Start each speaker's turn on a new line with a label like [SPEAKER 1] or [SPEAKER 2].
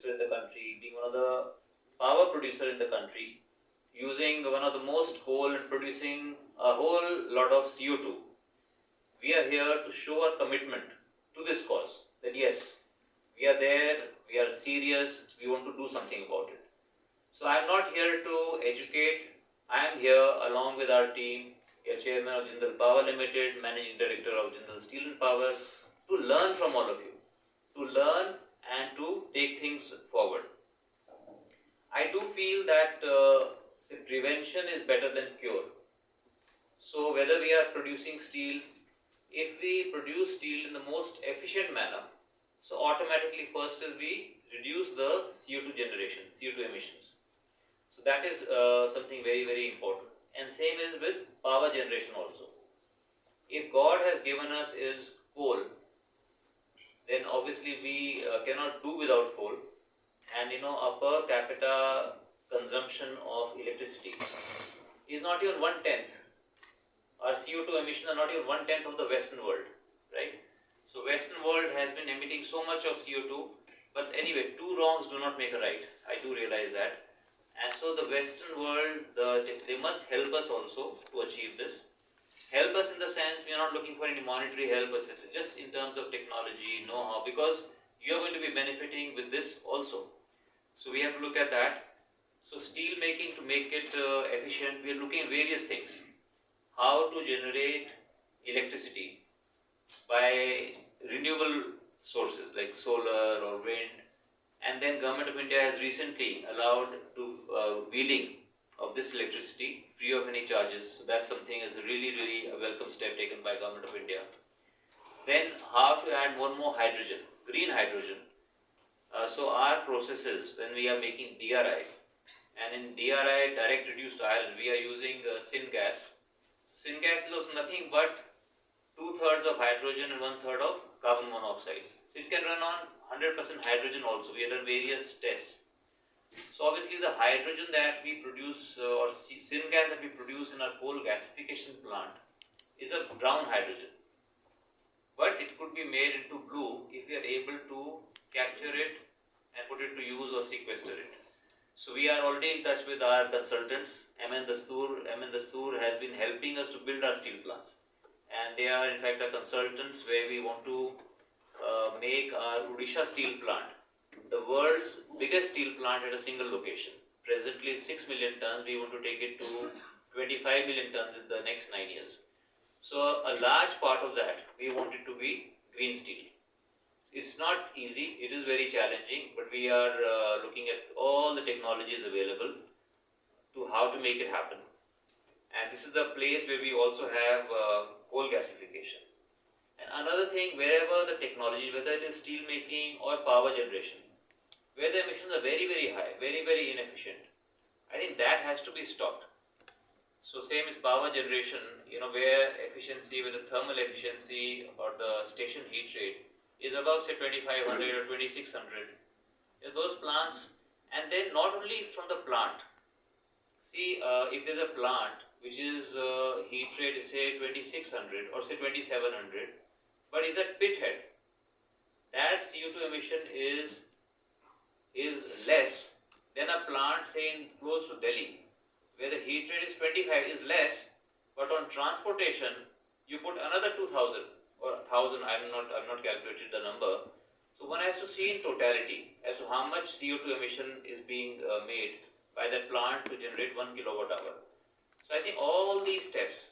[SPEAKER 1] producer in the country, being one of the power producer in the country, using one of the most coal and producing a whole lot of CO2, we are here to show our commitment to this cause. That yes, we are there, we are serious, we want to do something about it. So I am not here to educate, I am here along with our team, a chairman of Jindal Power Limited, managing director of Jindal Steel and Power, to learn from all of you, to learn and to take things forward. I do feel that prevention is better than cure. So whether we are producing steel, if we produce steel in the most efficient manner, so automatically first is we reduce the CO2 generation, CO2 emissions. So that is something very, very important. And same is with power generation also. If God has given us is coal, then obviously we cannot do without coal. And a per capita consumption of electricity is not even 1/10. Our CO2 emissions are not even 1/10 of the Western world, right? So Western world has been emitting so much of CO2, but anyway, two wrongs do not make a right. I do realize that. And so the Western world, they must help us also to achieve this. Help us in the sense we are not looking for any monetary help, etc. Just in terms of technology, know-how, because you are going to be benefiting with this also. So we have to look at that. So steel making, to make it efficient, we are looking at various things. How to generate electricity by renewable sources like solar or wind. And then Government of India has recently allowed to wheeling of this electricity free of any charges. So that's something is a really a welcome step taken by Government of India. Then how to add more hydrogen, green hydrogen. So our processes, when we are making DRI, and in DRI, direct reduced iron, we are using syngas. Syngas is also nothing but 2/3 of hydrogen and 1/3 of carbon monoxide. So it can run on 100% hydrogen also. We have done various tests. So obviously the hydrogen that we produce or syngas that we produce in our coal gasification plant is a brown hydrogen. But it could be made into blue if we are able to capture it and put it to use or sequester it. So we are already in touch with our consultants. MN Dastoor has been helping us to build our steel plants. And they are in fact our consultants where we want to make our Odisha steel plant, the world's biggest steel plant at a single location. Presently 6 million tons, we want to take it to 25 million tons in the next 9 years. So a large part of that, we want it to be green steel. It's not easy, it is very challenging, but we are looking at all the technologies available to how to make it happen. And this is the place where we also have coal gasification. And another thing, wherever the technology, whether it is steel making or power generation, where the emissions are very high, very inefficient, I think that has to be stopped. So same is power generation, where efficiency, with the thermal efficiency or the station heat rate is about say 2500 or 2600. Those plants, and then not only from the plant. See, if there's a plant which is heat rate is say 2600 or say 2700, but is at pit head, that CO2 emission is less than a plant say in close to Delhi, where the heat rate is 25 is less, but on transportation you put another 2000 or 1000. I'm not calculated the number. So one has to see in totality as to how much CO2 emission is being made by that plant to generate 1 kilowatt hour. So I think all these steps